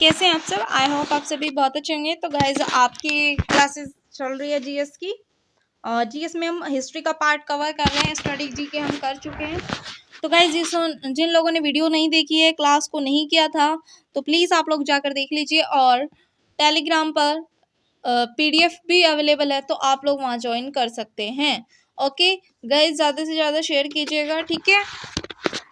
कैसे हैं आप सब? आई होप आप सभी बहुत अच्छे होंगे। तो गाइज आपकी क्लासेस चल रही है जीएस की। जीएस में हम हिस्ट्री का पार्ट कवर कर रहे हैं, स्टडी जी के हम कर चुके हैं। तो गाइज जिन लोगों ने वीडियो नहीं देखी है, क्लास को नहीं किया था, तो प्लीज़ आप लोग जाकर देख लीजिए। और टेलीग्राम पर पीडीएफ भी अवेलेबल है, तो आप लोग वहाँ ज्वाइन कर सकते हैं। ओके गाइज, ज़्यादा से ज़्यादा शेयर कीजिएगा, ठीक है।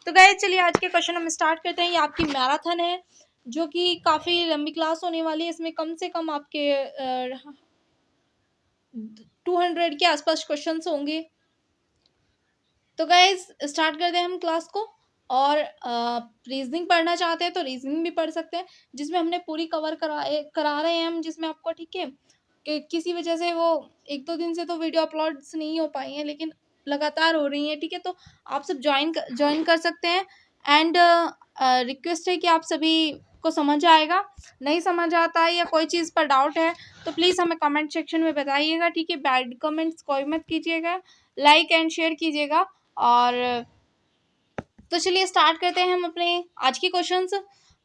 तो गाइज चलिए आज के क्वेश्चन हम स्टार्ट करते हैं। ये आपकी मैराथन है, जो कि काफ़ी लंबी क्लास होने वाली है। इसमें कम से कम आपके 200 के आसपास क्वेश्चंस होंगे। तो गाइज स्टार्ट करते हैं हम क्लास को। और रीजनिंग पढ़ना चाहते हैं तो रीजनिंग भी पढ़ सकते हैं, जिसमें हमने पूरी कवर करा रहे हैं हम, जिसमें आपको ठीक है कि किसी वजह से वो 1-2 दिन से तो वीडियो अपलोड्स नहीं हो पाई हैं, लेकिन लगातार हो रही हैं, ठीक है। तो आप सब ज्वाइन कर सकते हैं। एंड रिक्वेस्ट है कि आप सभी को समझ आएगा। नहीं समझ आता है या कोई चीज़ पर डाउट है तो प्लीज़ हमें कमेंट सेक्शन में बताइएगा, ठीक है। बैड कमेंट्स कोई मत कीजिएगा, लाइक एंड शेयर कीजिएगा। और तो चलिए स्टार्ट करते हैं हम अपने आज के क्वेश्चंस।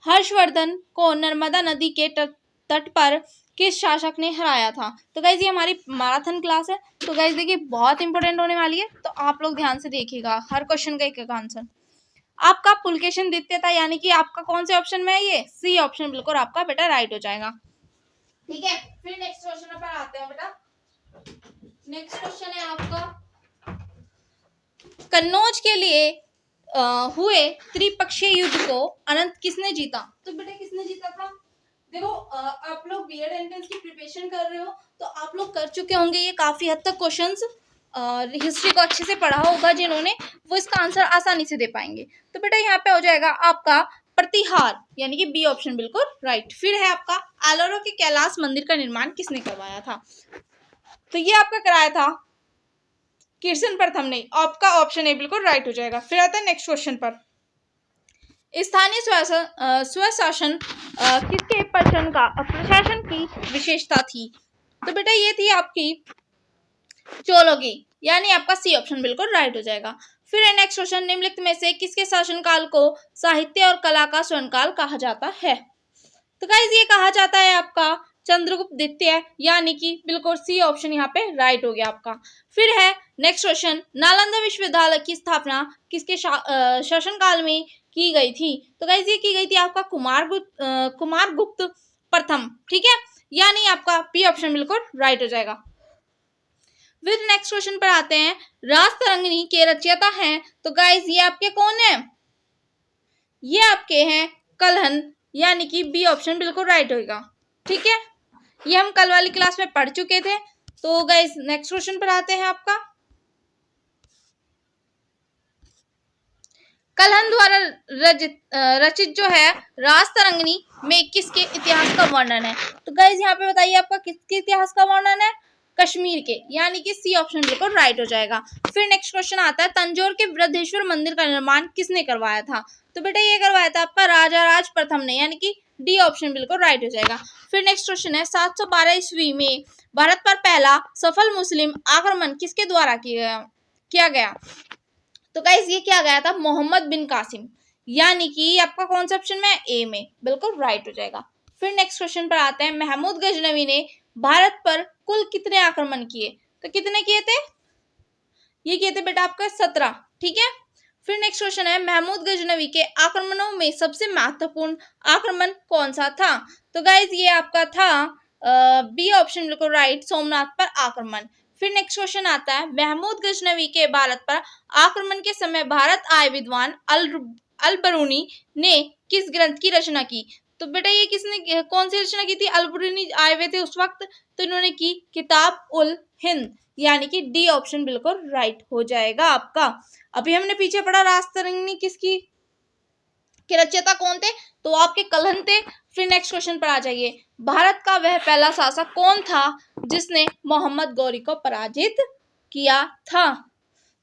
हर्षवर्धन को नर्मदा नदी के तट पर किस शासक ने हराया था? तो गाइज ये हमारी मैराथन क्लास है, तो गाइज देखिए बहुत इंपॉर्टेंट होने वाली है, तो आप लोग ध्यान से देखिएगा। हर क्वेश्चन का एक आंसर। आपका पुलकेशिन द्वितीय था, यानी कि आपका कौन से ऑप्शन में है? ये सी ऑप्शन बिल्कुल आपका बेटा राइट हो जाएगा, ठीक है। फिर नेक्स्ट क्वेश्चन पर आते हैं बेटा। नेक्स्ट क्वेश्चन है आपका, कन्नौज के लिए हुए त्रिपक्षीय युद्ध को अनंत किसने जीता? तो बेटा किसने जीता था? देखो आप लोग बीएड एंट्रेंस की प्रिपरेशन कर रहे हो, तो आप लोग कर चुके होंगे ये काफी हद तक क्वेश्चंस। हिस्ट्री को अच्छे से पढ़ा होगा जिन्होंने, वो इसका आंसर आसानी से दे पाएंगे। तो बेटा यहाँ पे हो जाएगा आपका प्रतिहार, यानी कि बी ऑप्शन बिल्कुल राइट। फिर है आपका एलोरा के कैलाश मंदिर का निर्माण किसने करवाया था? तो ये आपका कराया था किर्सन प्रथम ने। आपका ऑप्शन ए बिल्कुल राइट हो जाएगा। फिर आता है नेक्स्ट क्वेश्चन पर, स्थानीय स्वशासन किसके प्रशासन की विशेषता थी? तो बेटा ये थी आपकी चोलों की, यानी आपका सी ऑप्शन बिल्कुल राइट हो जाएगा। फिर है नेक्स्ट क्वेश्चन, निम्नलिखित में से किसके शासनकाल को साहित्य और कला का स्वर्णकाल कहा जाता है? तो गाइज ये कहा जाता है आपका चंद्रगुप्त द्वितीय, यानी कि बिल्कुल सी ऑप्शन यहाँ पे राइट हो गया आपका। फिर है नेक्स्ट क्वेश्चन, नालंदा विश्वविद्यालय की स्थापना किसके शासनकाल में की गई थी? तो गाइज ये की गई थी आपका कुमारगुप्त प्रथम, ठीक है, यानी आपका पी ऑप्शन बिल्कुल राइट हो जाएगा। फिर नेक्स्ट क्वेश्चन पर आते हैं, रासतरंगिणी के रचयिता हैं, तो गाइज ये आपके कौन है? ये आपके हैं कलहन, यानी कि बी ऑप्शन बिल्कुल राइट होगा, ठीक है। ये हम कल वाली क्लास में पढ़ चुके थे। तो गाइस नेक्स्ट क्वेश्चन पर आते हैं आपका, कलहन द्वारा रचित जो है रासतरंगिणी में किसके इतिहास का वर्णन है? तो गाइस यहाँ पे बताइए आपका किसके इतिहास का वर्णन है? कश्मीर के, यानी कि सी ऑप्शन बिल्कुल राइट हो जाएगा। फिर नेक्स्ट क्वेश्चन आता है, तंजौर के वृद्धेश्वर मंदिर का निर्माण किसने करवाया था? तो बेटा ये करवाया था आपका राजा राज प्रथम ने, यानी कि डी ऑप्शन बिल्कुल राइट हो जाएगा। फिर नेक्स्ट क्वेश्चन है, 712 ईस्वी में भारत पर पहला सफल मुस्लिम आक्रमण किसके द्वारा किया गया? तो गाइस ये किया गया था मोहम्मद बिन कासिम, यानी कि आपका कौन सा ऑप्शन में? ए में बिल्कुल राइट हो जाएगा। फिर नेक्स्ट क्वेश्चन पर आते हैं, महमूद गजनवी ने भारत पर कुल कितने आक्रमण किए? तो कितने किए थे? ये किए थे बेटा आपका 17, ठीक है। फिर नेक्स्ट क्वेश्चन है, महमूद गजनवी के आक्रमणों में सबसे महत्वपूर्ण आक्रमण कौन सा था? तो गाइज ये आपका था बी ऑप्शन बिल्कुल राइट, सोमनाथ पर आक्रमण। फिर नेक्स्ट क्वेश्चन आता है, महमूद गजनवी के भारत पर आक्रमण के समय भारत आए विद्वान अल बरूनी ने किस ग्रंथ की रचना की? तो बेटा ये किसने कौन सी रचना की थी? अल बरूनी आए हुए थे उस वक्त, तो इन्होंने की किताब उल हिंद, यानी कि डी ऑप्शन बिल्कुल राइट हो जाएगा आपका। अभी हमने पीछे पढ़ा रासतरंगिणी किसकी के रचयिता कौन थे? तो आपके कलहन थे। फिर नेक्स्ट क्वेश्चन पर आ जाइए, भारत का वह पहला शासक कौन था जिसने मोहम्मद गौरी को पराजित किया था?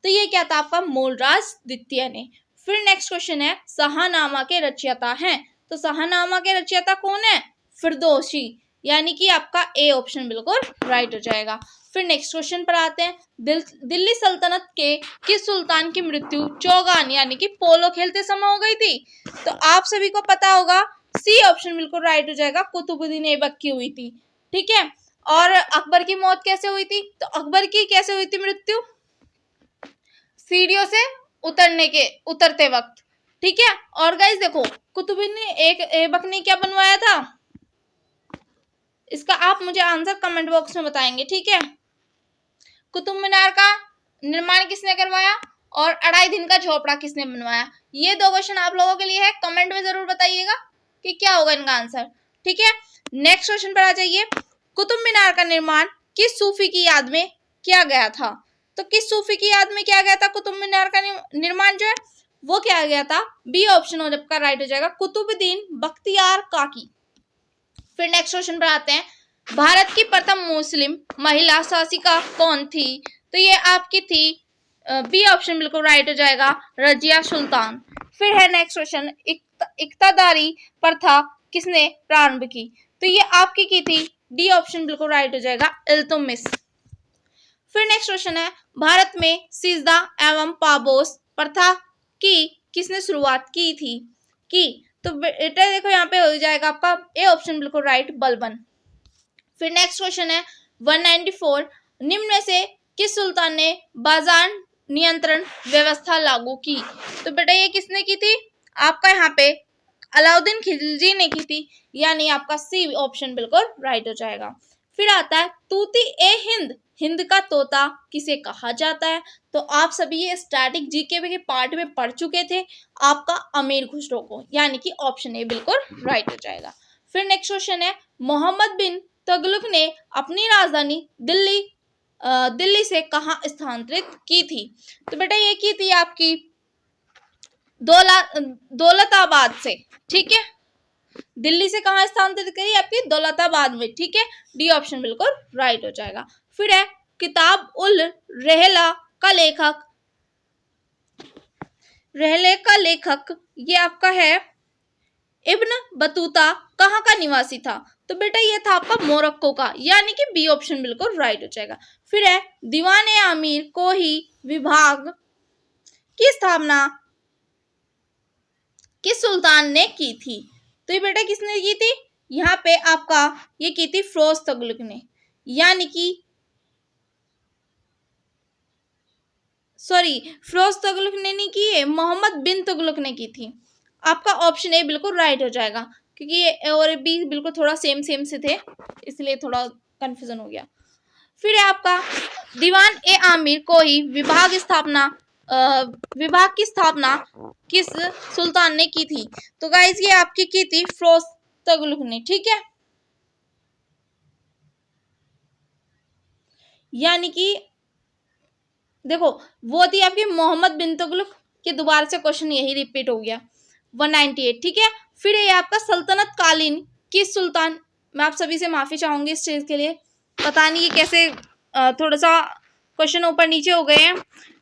तो ये क्या था आपका? मूलराज द्वितीय ने। फिर नेक्स्ट क्वेश्चन है, शाहनामा के रचयिता हैं, तो शाहनामा के रचयिता कौन है? फिरदौसी, यानी कि आपका ए ऑप्शन बिल्कुल राइट हो जाएगा। फिर नेक्स्ट क्वेश्चन पर आते हैं, दिल्ली सल्तनत के किस सुल्तान की मृत्यु चौगान यानी कि पोलो खेलते समय हो गई थी? तो आप सभी को पता होगा सी ऑप्शन बिल्कुल राइट हो जाएगा, कुतुबुद्दीन ऐबक की हुई थी। ठीक है, और अकबर की मौत कैसे हुई थी? तो अकबर की कैसे हुई थी मृत्यु? सीढ़ियों से उतरते वक्त। ठीक है, और गाइस देखो, कुतुबुद्दीन ऐबक ने क्या बनवाया था? इसका आप मुझे आंसर कमेंट बॉक्स में बताएंगे। ठीक है, कुतुब मीनार का निर्माण किसने करवाया और 2.5 दिन का झोपड़ा किसने बनवाया? ये 2 क्वेश्चन आप लोगों के लिए है, कमेंट में जरूर बताइएगा कि क्या होगा इनका आंसर। ठीक है, नेक्स्ट क्वेश्चन पर आ जाइए। कुतुब मीनार का निर्माण किस सूफी की याद में किया गया था? तो किस सूफी की याद में किया गया था कुतुब मीनार का निर्माण जो है वो किया गया था? बी ऑप्शन का राइट हो जाएगा, कुतुबुद्दीन बख्तियार काकी। फिर नेक्स्ट क्वेश्चन पर आते हैं, भारत की प्रथम मुस्लिम महिला शासिका कौन थी? तो ये आपकी थी बी ऑप्शन बिल्कुल राइट हो जाएगा, रजिया सुल्तान। फिर है नेक्स्ट क्वेश्चन, इक्तादारी प्रथा किसने प्रारंभ की? तो ये आपकी की थी, डी ऑप्शन बिल्कुल राइट हो जाएगा, इल्तुतमिश। फिर नेक्स्ट क्वेश्चन है, भारत में सिजदा एवं पापोस प्रथा की किसने शुरुआत की थी? तो बेटा देखो यहाँ पे हो जाएगा आपका ए ऑप्शन बिल्कुल राइट, बलबन। फिर नेक्स्ट क्वेश्चन है 194, निम्न में से किस सुल्तान ने बाजार नियंत्रण व्यवस्था लागू की? तो बेटा ये किसने की थी? आपका यहाँ पे अलाउद्दीन खिलजी ने की थी, यानी आपका सी ऑप्शन बिल्कुल राइट हो जाएगा। फिर आता है तूती ए हिंद, हिंद का तोता किसे कहा जाता है? तो आप सभी ये स्टैटिक जीके के पार्ट में पढ़ चुके थे, आपका अमीर खुसरो को, यानी कि ऑप्शन ए बिल्कुल राइट हो जाएगा। फिर नेक्स्ट क्वेश्चन है, मोहम्मद बिन तुगलक ने अपनी राजधानी दिल्ली से कहां स्थानांतरित की थी? तो बेटा ये की थी आपकी दौलताबाद से। ठीक है, दिल्ली से कहां स्थानांतरित करी? आपकी दौलताबाद में। ठीक है, डी ऑप्शन बिल्कुल राइट हो जाएगा। फिर है किताब उल रहला का लेखक ये आपका है इब्न बतूता कहाँ का निवासी था? तो बेटा ये था आपका मोरक्को का, यानी कि बी ऑप्शन बिल्कुल राइट हो जाएगा। फिर है दीवाने आमिर को ही विभाग की स्थापना किस सुल्तान ने की थी? तो ये बेटा किसने की थी? यहाँ पे आपका ये की थी फिरोज तुगलक ने, यानी कि फिरोज तुगलक ने नहीं की है, मोहम्मद बिन तुगलक ने की थी। आपका ऑप्शन ए बिल्कुल राइट हो जाएगा, क्योंकि ये और बी बिल्कुल थोड़ा सेम से थे, इसलिए थोड़ा कंफ्यूजन हो गया। फिर है आपका दीवान ए आमिर को ही विभाग की स्थापना किस सुल्तान ने की थी? तो गाइज ये आपकी की थी फिरोज तुगलक ने। ठीक है, यानी कि देखो वो थी आपकी मोहम्मद बिन तुगलक के, दोबारा से क्वेश्चन यही रिपीट हो गया। 198। ठीक है, फिर ये आपका सल्तनत कालीन किस सुल्तान, मैं आप सभी से माफी चाहूंगी इस चीज के लिए, पता नहीं ये कैसे थोड़ा सा क्वेश्चन ऊपर नीचे हो गए हैं,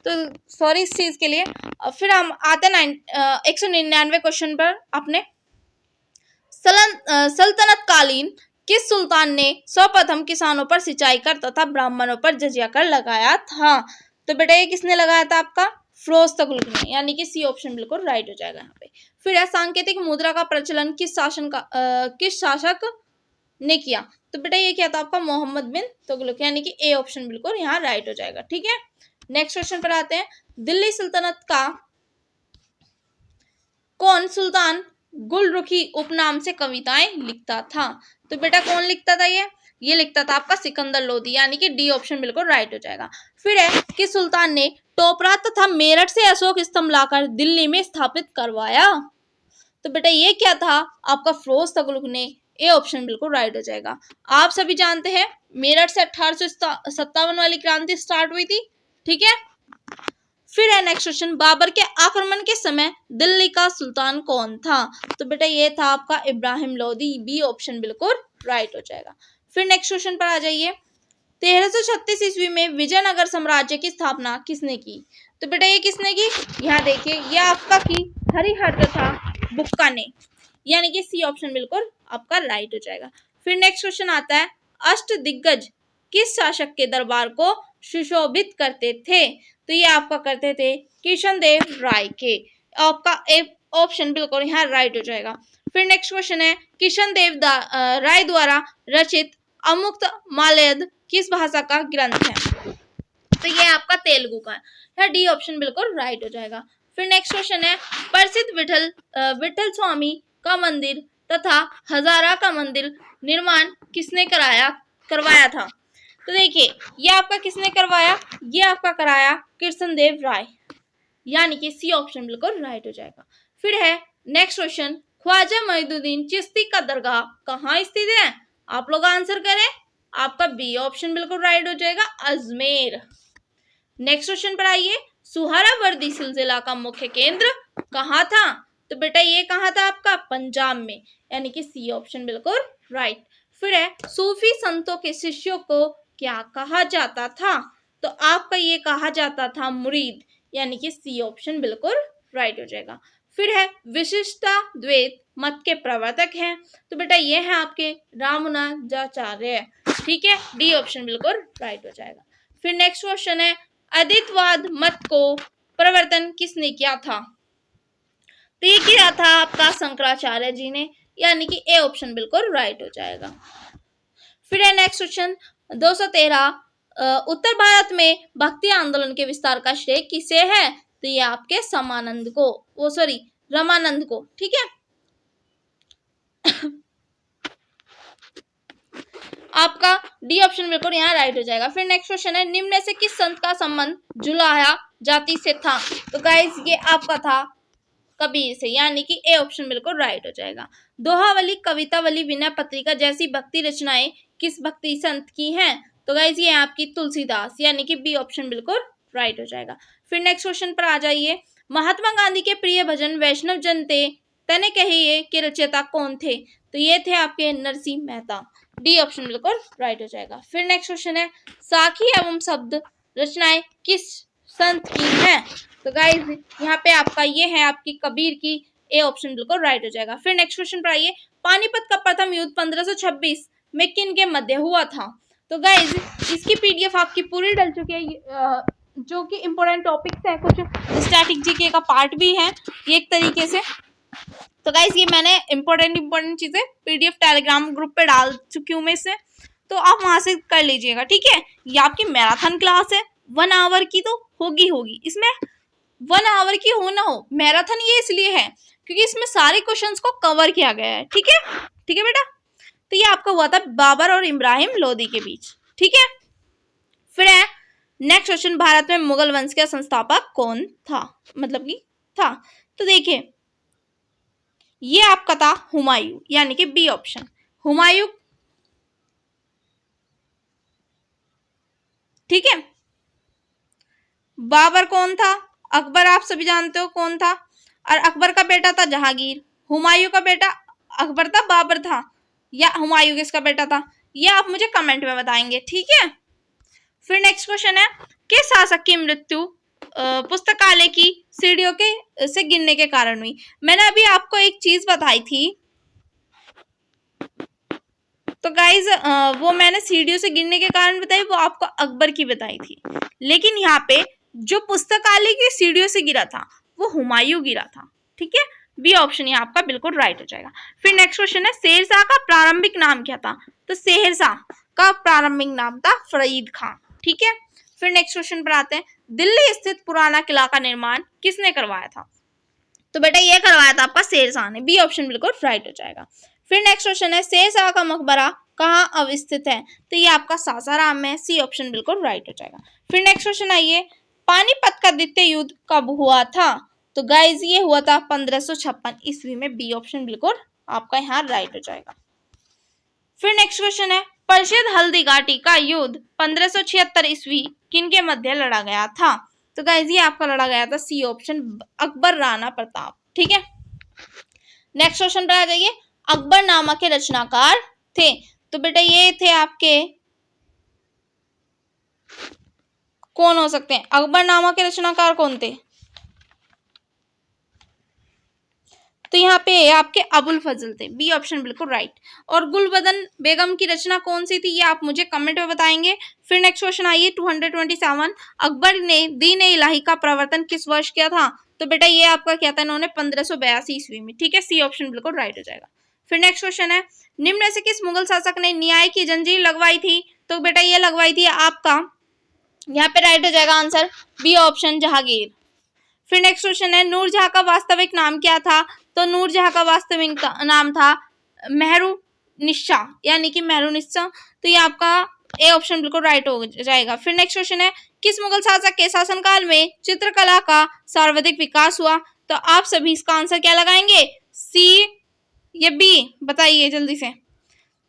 तो सॉरी इस चीज के लिए। फिर हम आते हैं 199 क्वेश्चन पर अपने, सल्तनत कालीन किस सुल्तान ने सर्वप्रथम किसानों पर सिंचाई कर तथा ब्राह्मणों पर जजिया कर लगाया था? तो बेटा ये किसने लगाया था? आपका फिरोज तुगलक ने, यानी कि सी ऑप्शन बिल्कुल राइट हो जाएगा यहाँ पे। फिर है सांकेतिक मुद्रा का प्रचलन किस शासक ने किया? तो बेटा ये क्या था आपका? मोहम्मद बिन तुगलक, यानी कि ए ऑप्शन बिल्कुल यहाँ राइट हो जाएगा। ठीक है, नेक्स्ट क्वेश्चन पर आते हैं, दिल्ली सल्तनत का कौन सुल्तान गुलरुखी उपनाम से कविताएं लिखता था? तो बेटा कौन लिखता था? ये लिखता था आपका सिकंदर लोदी, यानी कि डी ऑप्शन बिल्कुल राइट हो जाएगा। फिर है कि सुल्तान ने टोपरा तथा मेरठ से अशोक स्तंभ लाकर दिल्ली में स्थापित करवाया? तो बेटा ये क्या था? आपका फिरोज तुगलक ने, ए ऑप्शन बिल्कुल राइट हो जाएगा। आप सभी जानते हैं मेरठ से 1857 वाली क्रांति स्टार्ट हुई थी। ठीक है, फिर है नेक्स्ट क्वेश्चन, बाबर के आक्रमण के समय दिल्ली का सुल्तान कौन था? तो बेटा ये था आपका इब्राहिम लोदी, बी ऑप्शन बिल्कुल राइट हो जाएगा। फिर नेक्स्ट क्वेश्चन पर आ जाइए, 1336 ईस्वी में विजयनगर साम्राज्य की स्थापना किसने की? तो बेटा ये किसने की? यहाँ देखिए ये आपका की हरिहर था बुक्का ने, यानी कि सी ऑप्शन बिल्कुल आपका राइट हो जाएगा। फिर नेक्स्ट क्वेश्चन आता है, अष्ट दिग्गज किस शासक के दरबार को सुशोभित करते थे? तो ये आपका करते थे कृष्णदेव राय के। आपका ऑप्शन बिल्कुल यहाँ राइट हो जाएगा। फिर नेक्स्ट क्वेश्चन है किशन देव राय द्वारा रचित अमुक्त मालयद किस भाषा का ग्रंथ है? तो ये आपका तेलुगु का है, डी ऑप्शन बिल्कुल राइट हो जाएगा। फिर नेक्स्ट क्वेश्चन है प्रसिद्ध विठल स्वामी का मंदिर तथा हजारा का मंदिर निर्माण किसने करवाया था? तो देखिए ये आपका किसने करवाया, ये आपका कराया कृष्णदेव राय, यानी कि सी ऑप्शन बिल्कुल राइट हो जाएगा। फिर है नेक्स्ट क्वेश्चन ख्वाजा मोइनुद्दीन चिश्ती का दरगाह कहाँ स्थित है? आप लोग आंसर करें, आपका बी ऑप्शन बिल्कुल राइट हो जाएगा, अजमेर। नेक्स्ट क्वेश्चन पर आइए सुहरावर्दी सिलसिला का मुख्य केंद्र कहाँ था? तो बेटा ये कहाँ था आपका? पंजाब में, यानी कि सी ऑप्शन बिल्कुल राइट। फिर है सूफी संतों के शिष्यों को क्या कहा जाता था? तो आपका ये कहा जाता था मुरीद, यानी कि सी ऑप्शन बिल्कुल राइट हो जाएगा। फिर है विशिष्टा द्वैत मत के प्रवर्तक हैं, तो बेटा ये है आपके रामानुजाचार्य, ठीक है, डी ऑप्शन बिल्कुल राइट हो जाएगा। फिर नेक्स्ट क्वेश्चन है अद्वैतवाद मत को प्रवर्तन किसने किया था? तो ये किया था आपका शंकराचार्य जी ने, यानी कि ए ऑप्शन बिल्कुल राइट हो जाएगा। फिर है नेक्स्ट क्वेश्चन 213 उत्तर भारत में भक्ति आंदोलन के विस्तार का श्रेय किसे है? तो ये आपके समानंद को, वो सॉरी रामानंद को, ठीक है। आपका डी ऑप्शन बिल्कुल यहाँ राइट हो जाएगा। फिर नेक्स्ट क्वेश्चन है निम्न में से किस संत का संबंध जुलाहा जाति से था? तो गाइस ये आपका था कबीर से, यानी कि ए ऑप्शन बिल्कुल राइट हो जाएगा। दोहावली, कवितावली, विनय पत्रिका जैसी भक्ति रचनाएं किस भक्ति संत की हैं? तो गाइस ये आपकी तुलसीदास, यानी कि बी ऑप्शन बिल्कुल राइट हो जाएगा। फिर नेक्स्ट क्वेश्चन पर आ जाइए महात्मा गांधी के प्रिय भजन वैष्णव जन तने कहिए के रचयिता कौन थे? तो ये थे आपके नरसिंह मेहता, डी ऑप्शन बिल्कुल राइट हो जाएगा। फिर नेक्स्ट क्वेश्चन है साखी एवं शब्द रचनाएं किस संत की हैं? तो गाइस यहाँ पे आपका ये है आपकी कबीर की, ए ऑप्शन बिल्कुल राइट हो जाएगा। फिर नेक्स्ट क्वेश्चन पर आइए पानीपत का प्रथम युद्ध 1526 में किन के मध्य हुआ था? तो गाइस इसकी पीडीएफ आपकी पूरी डल चुकी है, जो कि इंपॉर्टेंट टॉपिक्स है, कुछ स्टैटिक जीके का पार्ट भी है एक तरीके से। तो गाइस ये मैंने इंपॉर्टेंट चीजें पीडीएफ टेलीग्राम ग्रुप पे डाल चुकी हूँ मैं इससे, तो आप वहां से कर लीजिएगा, ठीक है। ये आपकी मैराथन क्लास है, 1 आवर की तो होगी, इसमें 1 आवर की हो ना हो, मैराथन ये इसलिए है क्योंकि इसमें सारे क्वेश्चंस को कवर किया गया है, ठीक है बेटा। तो ये आपका हुआ था बाबर और इब्राहिम लोदी के बीच, ठीक है। फिर है नेक्स्ट क्वेश्चन भारत में मुगल वंश का संस्थापक कौन था? मतलब कि था, तो देखिए ये आपका था हुमायूं, यानी कि बी ऑप्शन हुमायूं, ठीक है। बाबर कौन था? अकबर आप सभी जानते हो कौन था, और अकबर का बेटा था जहांगीर। हुमायूं का बेटा अकबर था, बाबर था, या हुमायूं किसका बेटा था? ये आप मुझे कमेंट में बताएंगे, ठीक है। फिर नेक्स्ट क्वेश्चन है किस शासक की मृत्यु पुस्तकालय की सीढ़ियों के से गिरने के कारण हुई? मैंने अभी आपको एक चीज बताई थी, तो गाइज वो मैंने सीढ़ियों से गिरने के कारण बताई, वो आपको अकबर की बताई थी, लेकिन यहाँ पे जो पुस्तकालय की सीढ़ियों से गिरा था वो हुमायूं गिरा था, ठीक है। बी ऑप्शन यहाँ आपका बिल्कुल राइट हो जाएगा। फिर नेक्स्ट क्वेश्चन है शेरशाह का प्रारंभिक नाम क्या था? तो शेरशाह का प्रारंभिक नाम था फरीद खान, ठीक है। फिर नेक्स्ट क्वेश्चन पर आते हैं दिल्ली स्थित पुराना किला का निर्माण किसने करवाया था? तो बेटा ये करवाया था आपका शेरशाह ने, बी ऑप्शन बिल्कुल राइट हो जाएगा। फिर नेक्स्ट क्वेश्चन है शेरशाह का मकबरा कहाँ अवस्थित है? तो ये आपका सासाराम में, सी ऑप्शन बिल्कुल राइट हो जाएगा। फिर नेक्स्ट क्वेश्चन आइए पानीपत का द्वितीय युद्ध कब हुआ था? तो गाइज ये हुआ था 1556 ईस्वी में, बी ऑप्शन बिल्कुल आपका यहाँ राइट हो जाएगा। फिर नेक्स्ट क्वेश्चन है प्रसिद्ध हल्दी घाटी का युद्ध 1576 ईस्वी किनके मध्य लड़ा गया था? तो गाइज ये आपका लड़ा गया था, सी ऑप्शन अकबर राणा प्रताप, ठीक है। नेक्स्ट क्वेश्चन पर आ जाइए अकबरनामा के रचनाकार थे? तो बेटा ये थे आपके कौन हो सकते हैं? अकबरनामा के रचनाकार कौन थे? तो यहाँ पे आपके अबुल फजल थे, बी ऑप्शन बिल्कुल राइट। और गुलबदन बेगम की रचना कौन सी थी? ये आप मुझे कमेंट में बताएंगे। फिर नेक्स्ट क्वेश्चन आइए 227 अकबर ने दीन इलाही का प्रवर्तन किस वर्ष किया था? तो बेटा ये आपका क्या था, इन्होंने 1582 ईस्वी में, ठीक है, सी ऑप्शन बिल्कुल राइट हो जाएगा। फिर नेक्स्ट क्वेश्चन है, निम्न में से किस मुगल शासक ने न्याय की जंजीर लगवाई थी? तो बेटा ये लगवाई थी आपका, यहाँ पे राइट हो जाएगा आंसर बी ऑप्शन जहांगीर। फिर नेक्स्ट क्वेश्चन है, नूरजहां का वास्तविक नाम क्या था? तो नूरजहां का वास्तविक नाम था मेहरुनिस्सा, यानी कि मेहरुनिस्सा। तो ये आपका ए ऑप्शन बिल्कुल राइट हो जाएगा। फिर नेक्स्ट क्वेश्चन है, किस मुगल शासक के शासनकाल में चित्रकला का सर्वाधिक विकास हुआ? तो आप सभी इसका आंसर क्या लगाएंगे, सी या बी, बताइए जल्दी से।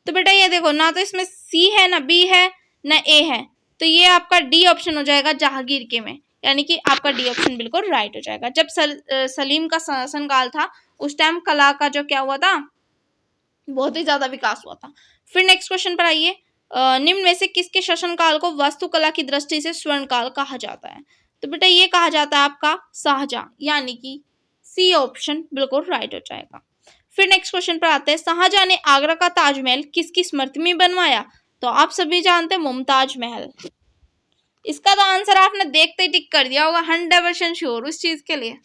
तो बेटा ये देखो, ना तो इसमें सी है, ना बी है, ना ए है, तो ये आपका डी ऑप्शन हो जाएगा जहांगीर के में, यानी कि आपका डी ऑप्शन बिल्कुल राइट हो जाएगा। जब सलीम का शासनकाल था उस टाइम कला का जो क्या हुआ था, बहुत ही ज्यादा विकास हुआ था। फिर नेक्स्ट क्वेश्चन पर आइए, निम्न में से किसके शासनकाल को वास्तुकला की दृष्टि से स्वर्णकाल कहा जाता है? तो बेटा ये कहा जाता है आपका शाहजहां, यानी कि सी ऑप्शन बिल्कुल राइट हो जाएगा। फिर नेक्स्ट क्वेश्चन पर आते हैं, शाहजहां ने आगरा का ताजमहल किसकी स्मृति में बनवाया? तो आप सभी जानते हैं मुमताज महल। इसका तो आंसर आपने देखते ही टिक कर दिया होगा, 100% श्योर उस चीज के लिए,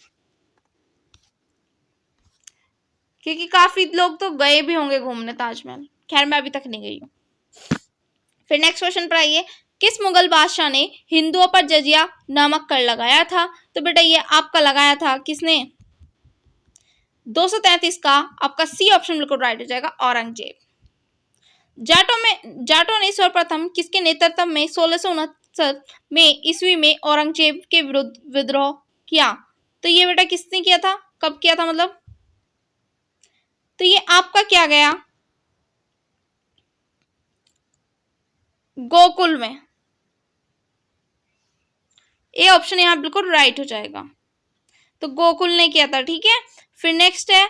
क्योंकि काफी लोग तो गए भी होंगे घूमने ताजमहल। खैर मैं अभी तक नहीं गई हूँ। फिर नेक्स्ट क्वेश्चन पर आइए, किस मुगल बादशाह ने हिंदुओं पर जजिया नामक कर लगाया था? तो बेटा ये आपका लगाया था किसने, 233 का आपका सी ऑप्शन बिल्कुल राइट हो जाएगा, औरंगजेब। जाटों ने सर्वप्रथम किसके नेतृत्व में 1669 में ईस्वी में औरंगजेब के विरुद्ध विद्रोह किया? तो ये बेटा किसने किया था, कब किया था मतलब? तो ये आपका क्या गया, गोकुल में। ए ऑप्शन यहाँ बिल्कुल राइट हो जाएगा, तो गोकुल ने किया था, ठीक है। फिर नेक्स्ट है,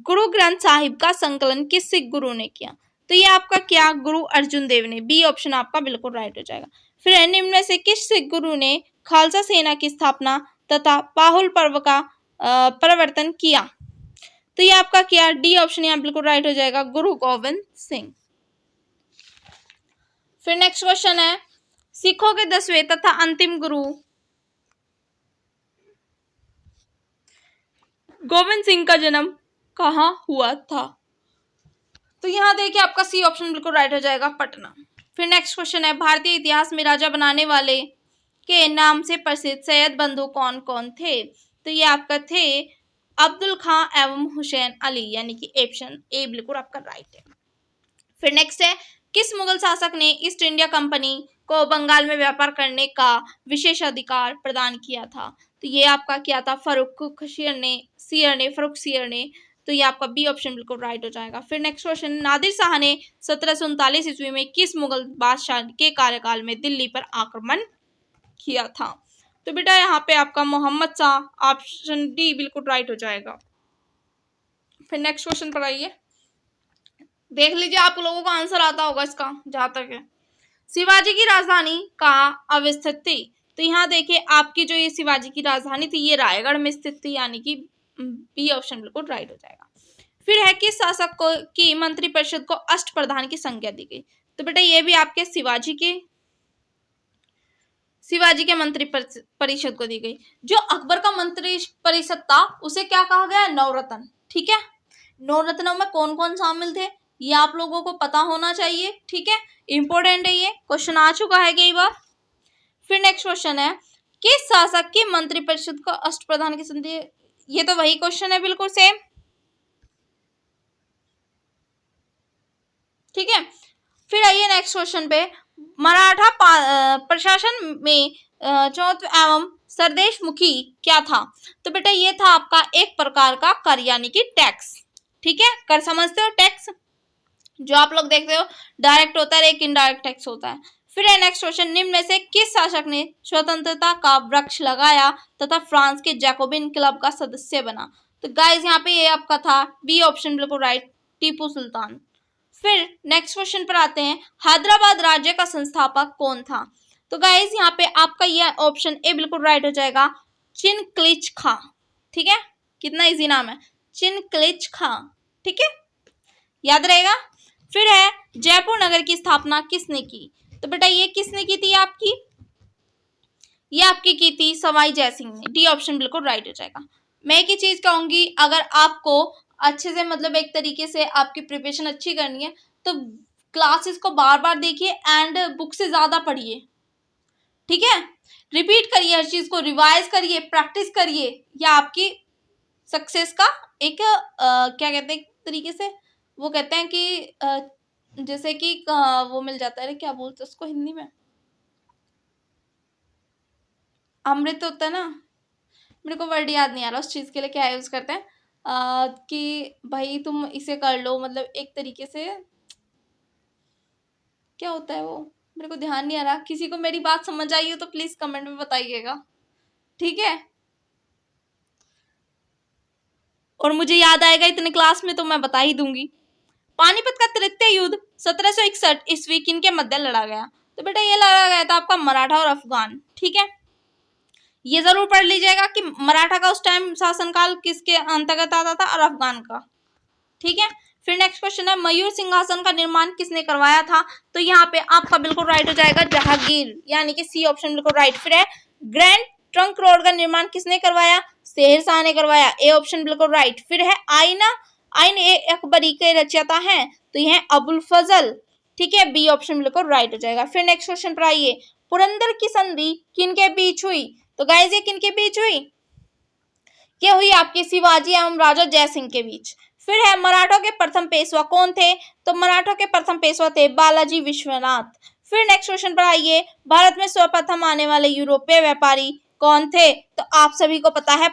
गुरु ग्रंथ साहिब का संकलन किस सिख गुरु ने किया? तो ये आपका क्या, गुरु अर्जुन देव ने, बी ऑप्शन आपका बिल्कुल राइट हो जाएगा। फिर निम्न में से किस सिख गुरु ने खालसा सेना की स्थापना तथा पाहुल पर्व का प्रवर्तन किया? तो ये आपका क्या, डी ऑप्शन यहाँ बिल्कुल राइट हो जाएगा, गुरु गोविंद सिंह। फिर नेक्स्ट क्वेश्चन है, सिखों के 10वें तथा अंतिम गुरु गोविंद सिंह का जन्म कहाँ हुआ था? तो यहाँ देखिए आपका सी ऑप्शन बिल्कुल राइट हो जाएगा, पटना। फिर नेक्स्ट क्वेश्चन है, भारतीय इतिहास में राजा बनाने वाले के नाम से प्रसिद्ध सैयद बंधु कौन कौन थे? तो ये आपका थे अब्दुल खां एवं हुसैन अली, यानी कि ऑप्शन ए बिल्कुल आपका राइट है। फिर नेक्स्ट है, किस मुगल शासक ने ईस्ट इंडिया कंपनी को बंगाल में व्यापार करने का विशेष अधिकार प्रदान किया था? तो ये आपका क्या था, फरुख सियर ने। तो ये आपका बी ऑप्शन बिल्कुल राइट हो जाएगा। फिर नेक्स्ट क्वेश्चन, नादिर शाह ने 1739 ईस्वी में किस मुगल बादशाह के कार्यकाल में दिल्ली पर आक्रमण किया था? तो बेटा यहाँ पे आपका मोहम्मद शाह, ऑप्शन डी बिल्कुल राइट हो जाएगा। फिर नेक्स्ट क्वेश्चन पर आइए, देख लीजिए आप लोगों को आंसर आता होगा इसका, जहां तक है। शिवाजी की राजधानी कहाँ अवस्थित थी? तो यहाँ देखिए आपकी जो ये शिवाजी की राजधानी थी ये रायगढ़ में स्थित थी, यानी कि बी ऑप्शन बिल्कुल राइट हो जाएगा। फिर है, किस शासक को की मंत्रिपरिषद को अष्टप्रधान की संज्ञा दी गई? तो बेटा ये भी आपके शिवाजी के मंत्री परिषद को दी गई। जो अकबर का मंत्री परिषद था उसे क्या कहा गया, नवरत्न, ठीक है। नवरत्नों में कौन कौन शामिल थे ये आप लोगों को पता होना चाहिए, ठीक है, इंपॉर्टेंट है, ये क्वेश्चन आ चुका है कई बार। फिर नेक्स्ट क्वेश्चन है, किस शासक की मंत्रिपरिषद को अष्टप्रधान की संधि? ये तो वही क्वेश्चन है बिल्कुल सेम, ठीक है। फिर आइए नेक्स्ट क्वेश्चन पे, मराठा प्रशासन में चौथ एवं सरदेशमुखी क्या था? तो बेटा ये था आपका एक प्रकार का कर, यानी कि टैक्स, ठीक है। कर समझते हो, टैक्स जो आप लोग देखते हो डायरेक्ट होता है, एक इनडायरेक्ट टैक्स होता है। फिर है नेक्स्ट क्वेश्चन, निम्न में से किस शासक ने स्वतंत्रता का वृक्ष लगाया तथा फ्रांस के जैकोबिन क्लब का सदस्य बना? तो गाइस यहाँ पे ये आपका था बी ऑप्शन बिल्कुल राइट, टीपू सुल्तान। फिर नेक्स्ट क्वेश्चन पर आते हैं, हैदराबाद राज्य का संस्थापक कौन था? तो गाइस यहाँ पे आपका यह ऑप्शन ए बिल्कुल राइट हो जाएगा, चिनक्लिच खां, ठीक है। कितना इजी नाम है, चिनक्लिच खां, ठीक है, याद रहेगा। फिर है, जयपुर नगर की स्थापना किसने की? तो बेटा ये किसने की थी आपकी, ये आपकी की थी सवाई जयसिंह ने। डी ऑप्शन बिल्कुल राइट हो जाएगा। मैं एक ही चीज कहूंगी, अगर आपको अच्छे से मतलब एक तरीके से आपकी प्रिपरेशन अच्छी करनी है तो क्लासेस को बार बार देखिए एंड बुक से ज्यादा पढ़िए, ठीक है। रिपीट करिए हर चीज को, रिवाइज करिए, प्रैक्टिस करिए। या आपकी सक्सेस का एक क्या कहते हैं एक तरीके से, वो कहते हैं कि जैसे कि वो मिल जाता है, क्या बोलते हैं उसको हिंदी में, अमृत होता है ना, मेरे को वर्ड याद नहीं आ रहा उस चीज के लिए क्या यूज करते हैं, कि भाई तुम इसे कर लो, मतलब एक तरीके से क्या होता है वो, मेरे को ध्यान नहीं आ रहा। किसी को मेरी बात समझ आई हो तो प्लीज कमेंट में बताइएगा, ठीक है। और मुझे याद आएगा इतने क्लास में तो मैं बता ही दूंगी। पानीपत का तृतीय युद्ध 1761 ईस्वी किन के मध्य लड़ा गया? तो बेटा ये लड़ा गया था आपका मराठा और अफगान, ठीक है। ये जरूर पढ़ लीजिएगा कि मराठा का उस टाइम शासनकाल किसके अंतर्गत आता था और अफगान का, ठीक है। फिर नेक्स्ट क्वेश्चन है, मयूर सिंहासन का निर्माण किसने करवाया था? तो यहाँ पे आपका बिल्कुल राइट हो जाएगा जहांगीर, यानी कि सी ऑप्शन बिल्कुल राइट। फिर है ग्रैंड ट्रंक रोड का निर्माण किसने करवाया? शेर शाह ने करवाया, ए ऑप्शन बिल्कुल राइट। फिर है आइन ए अकबरी के रचयिता हैं, तो ये है अबुल फजल, ठीक है, बी ऑप्शन बिल्कुल राइट हो जाएगा। फिर नेक्स्ट क्वेश्चन पर आइए, पुरंदर की संधि किनके बीच हुई? तो गाइस ये किनके बीच हुई? ये हुई आपके शिवाजी एवं राजा जयसिंह के बीच। फिर है मराठों के प्रथम पेशवा कौन थे? तो मराठों के प्रथम पेशवा थे बालाजी विश्वनाथ। फिर नेक्स्ट क्वेश्चन पर आइए, भारत में सर्वप्रथम आने वाले यूरोपीय व्यापारी कौन थे? तो आप सभी को पता है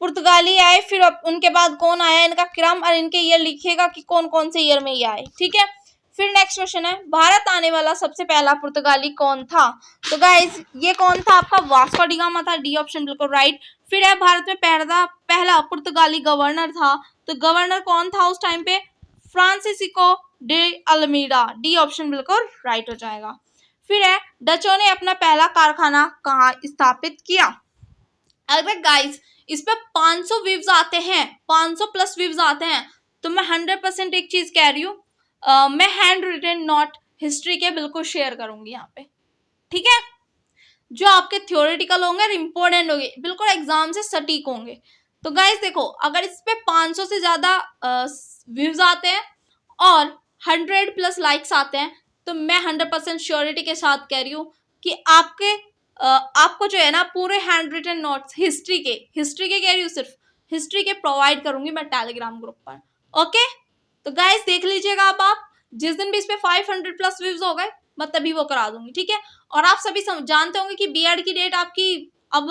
पुर्तगाली आए। फिर उनके बाद कौन आया, इनका क्रम और इनके ईयर लिखिएगा कि कौन कौन से ईयर में ये आए, ठीक है। फिर नेक्स्ट क्वेश्चन है, भारत आने वाला सबसे पहला पुर्तगाली कौन था? तो गाइस ये कौन था आपका? वास्को डी गामा था, डी ऑप्शन बिल्कुल राइट। फिर है भारत में पहला पुर्तगाली गवर्नर था, तो गवर्नर कौन था उस टाइम पे? Francisco day Almeida, D option बिल्कुल राइट हो जाएगा। फिर है डचों ने अपना पहला कारखाना कहाँ स्थापित किया? अगर गाइस इस पे 500 व्यूज आते हैं, 500 प्लस व्यूज आते हैं, तो मैं 100% एक चीज कह रही हूँ, मैं हैंड रिटन नोट हिस्ट्री के बिल्कुल शेयर करूंगी यहाँ पे, ठीक है। जो आपके थ्योरेटिकल होंगे और इम्पोर्टेंट होंगे, बिल्कुल एग्जाम से सटीक होंगे। तो गाइस देखो, अगर इस पे 500 से ज्यादा व्यूज आते हैं और 100 प्लस लाइक्स आते हैं, तो मैं 100% श्योरिटी के साथ कह रही हूँ कि आपको जो है ना पूरे हैंड रिटन नोट्स हिस्ट्री के कह रही हूँ, सिर्फ हिस्ट्री के प्रोवाइड करूंगी मैं टेलीग्राम ग्रुप पर, ओके। तो गाइस देख लीजिएगा, आप जिस दिन भी इस पे 500 प्लस व्यूज हो गए मैं तभी वो करा दूंगी, ठीक है। और आप सभी जानते होंगे कि बीएड की डेट आपकी अब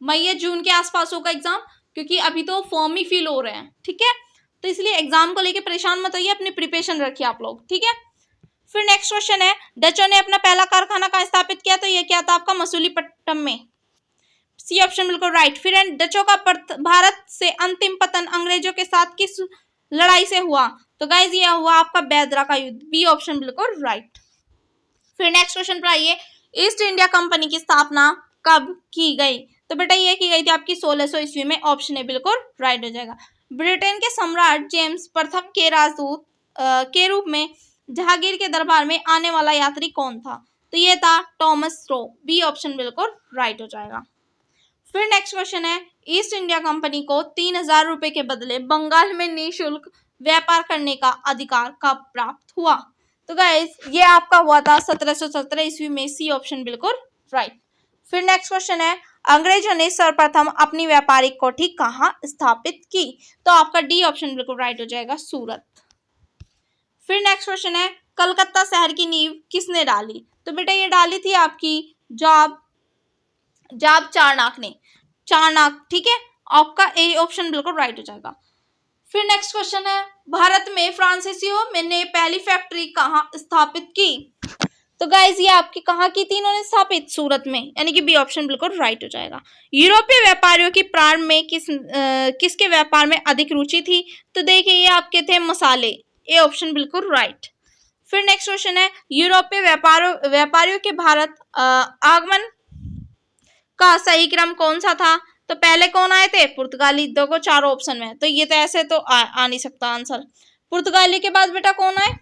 मई या जून के आसपास होगा एग्जाम, क्योंकि अभी तो फॉर्म ही फिल हो रहे हैं, ठीक है। तो इसलिए एग्जाम को लेके परेशान मत होइए, अपनी प्रिपरेशन रखिए आप लोग, ठीक है। फिर नेक्स्ट क्वेश्चन है, डचों ने अपना पहला कारखाना कहाँ स्थापित किया? तो ये क्या था आपका? मसूलीपट्टनम में, सी ऑप्शन बिल्कुल राइट। फिर डचों का भारत से अंतिम पतन अंग्रेजों के साथ किस लड़ाई से हुआ? तो गाइज ये हुआ आपका बैदरा का युद्ध, बी ऑप्शन बिल्कुल राइट। फिर नेक्स्ट क्वेश्चन पर आइए, ईस्ट इंडिया कंपनी की स्थापना कब की गई? तो बेटा ये की गई थी आपकी 1600 ईस्वी में, ऑप्शन ए बिल्कुल राइट हो जाएगा। ब्रिटेन के सम्राट जेम्स प्रथम के राजदूत के रूप में जहांगीर के दरबार में आने वाला यात्री कौन था? तो ये था टॉमस रो, बी ऑप्शन बिल्कुल राइट हो जाएगा। फिर नेक्स्ट क्वेश्चन है, ईस्ट इंडिया कंपनी को 3000 रुपए के बदले बंगाल में निःशुल्क व्यापार करने का अधिकार कब प्राप्त हुआ? तो गाइस ये आपका हुआ था 1717 ईस्वी में, सी ऑप्शन बिल्कुल राइट। फिर नेक्स्ट क्वेश्चन है, अंग्रेजों ने सर्वप्रथम अपनी व्यापारिक कोठी कहाँ स्थापित की? तो आपका डी ऑप्शन बिल्कुल राइट हो जाएगा, सूरत। फिर नेक्स्ट क्वेश्चन है, कलकत्ता शहर की नींव किसने डाली? तो बेटा ये डाली थी आपकी जॉब चारनाक ने, चारनाक, ठीक है। आपका ए ऑप्शन बिल्कुल राइट हो जाएगा। फिर नेक्स्ट क्वेश्चन है, भारत में फ्रांसीसियों ने पहली फैक्ट्री कहाँ स्थापित की? तो गाइज ये आपकी कहाँ की थी इन्होंने स्थापित? सूरत में, यानी कि बी ऑप्शन बिल्कुल राइट हो जाएगा। यूरोपीय व्यापारियों की प्रारंभ में किसके व्यापार में अधिक रुचि थी? तो देखिए ये आपके थे मसाले, ए ऑप्शन बिल्कुल राइट। फिर नेक्स्ट क्वेश्चन है, यूरोपीय व्यापारियों के भारत आगमन का सही क्रम कौन सा था? तो पहले कौन आए थे? पुर्तगाली। देखो चारों ऑप्शन में, तो ये तो ऐसे तो आ नहीं सकता आंसर। पुर्तगाली के बाद बेटा कौन आए?